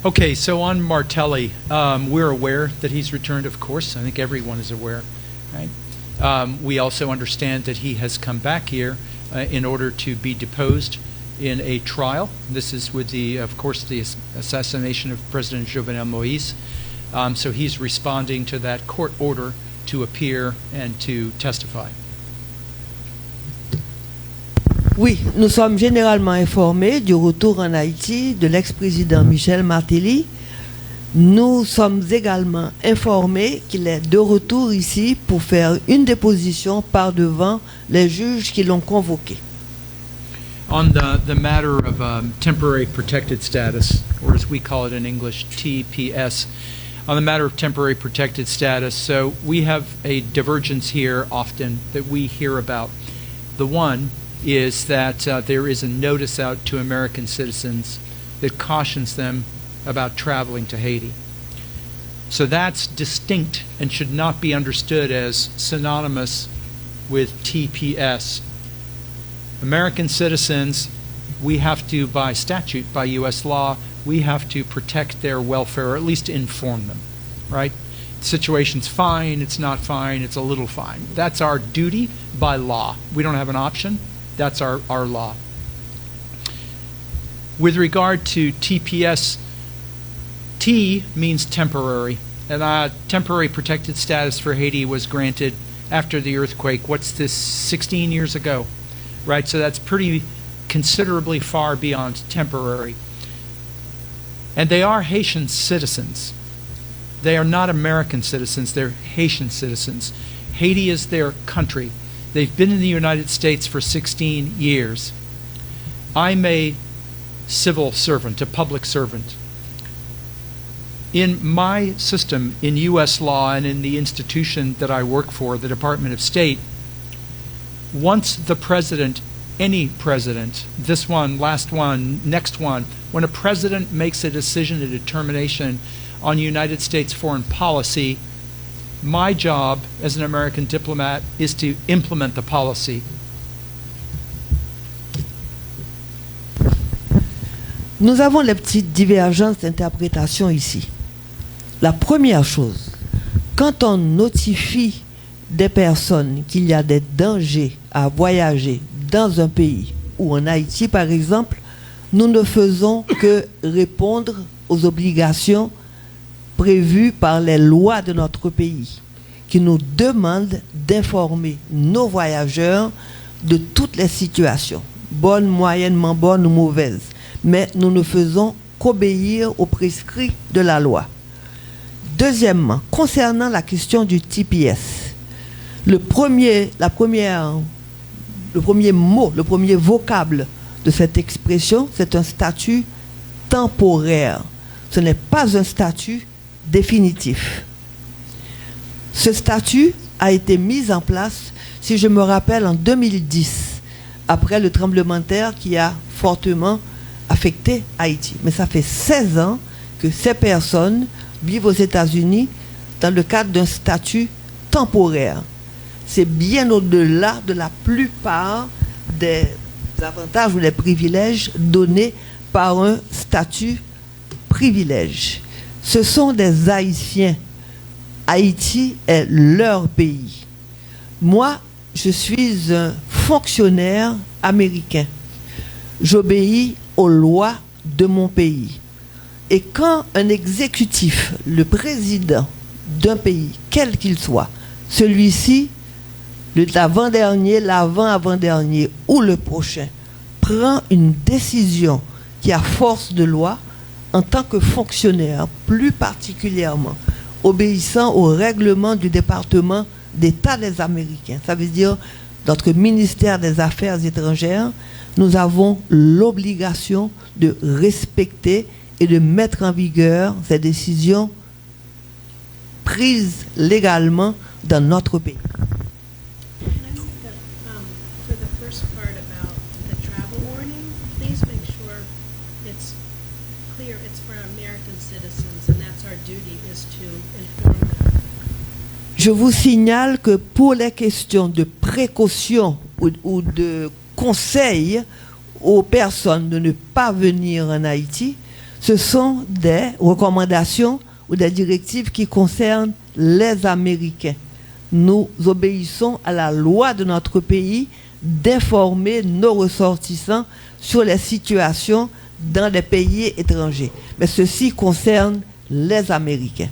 Okay, so on Martelli, we're aware that he's returned, of course. I think everyone is aware, right? We also understand that he has come back here in order to be deposed in a trial. This is with the, of course, the assassination of President Jovenel Moïse. So he's responding to that court order to appear and to testify. Oui, nous sommes généralement informés du retour en Haïti de l'ex-président Michel Martelly. Nous sommes également informés qu'il est de retour ici pour faire une déposition par devant les juges qui l'ont convoqué. On the matter of temporary protected status, or as we call it in English, TPS, on the matter of temporary protected status, so we have a divergence here often that we hear about. The one is that there is a notice out to American citizens that cautions them about traveling to Haiti. So that's distinct and should not be understood as synonymous with TPS. American citizens, we have to, by statute, by U.S. law, we have to protect their welfare, or at least inform them, right? The situation's fine, it's not fine, it's a little fine. That's our duty by law. We don't have an option. That's our law. With regard to TPS, T means temporary. And temporary protected status for Haiti was granted after the earthquake. What's this, 16 years ago? Right, so that's pretty considerably far beyond temporary. And they are Haitian citizens. They are not American citizens, they're Haitian citizens. Haiti is their country. They've been in the United States for 16 years. I'm a civil servant, a public servant. In my system, in U.S. law and in the institution that I work for, the Department of State, once the president, any president, this one, last one, next one, when a president makes a decision, a determination on United States foreign policy, my job as an American diplomat is to implement the policy. Nous avons les petites divergences d'interprétation ici. La première chose, quand on notifie des personnes qu'il y a des dangers à voyager dans un pays, ou en Haïti par exemple, nous ne faisons que répondre aux obligations prévues par les lois de notre pays, qui nous demandent d'informer nos voyageurs de toutes les situations, bonnes, moyennement bonnes ou mauvaises. Mais nous ne faisons qu'obéir aux prescrits de la loi. Deuxièmement, concernant la question du TPS, le premier mot, le premier vocable de cette expression, c'est un statut temporaire. Ce n'est pas un statut définitif. Ce statut a été mis en place, si je me rappelle, en 2010, après le tremblement de terre qui a fortement affecté Haïti. Mais ça fait 16 ans que ces personnes vivent aux États-Unis dans le cadre d'un statut temporaire. C'est bien au-delà de la plupart des avantages ou des privilèges donnés par un statut privilège. Ce sont des Haïtiens. Haïti est leur pays. Moi, je suis un fonctionnaire américain. J'obéis aux lois de mon pays. Et quand un exécutif, le président d'un pays, quel qu'il soit, celui-ci, l'avant-dernier, l'avant-avant-dernier ou le prochain, prend une décision qui a force de loi, en tant que fonctionnaire, plus particulièrement, obéissant au règlement du département d'État des Américains, ça veut dire notre ministère des Affaires étrangères, nous avons l'obligation de respecter et de mettre en vigueur ces décisions prises légalement dans notre pays. Je vous signale que pour les questions de précaution ou de conseil aux personnes de ne pas venir en Haïti, Ce sont des recommandations ou des directives qui concernent les Américains. Nous obéissons à la loi de notre pays d'informer nos ressortissants sur les situations dans les pays étrangers. Mais ceci concerne les Américains.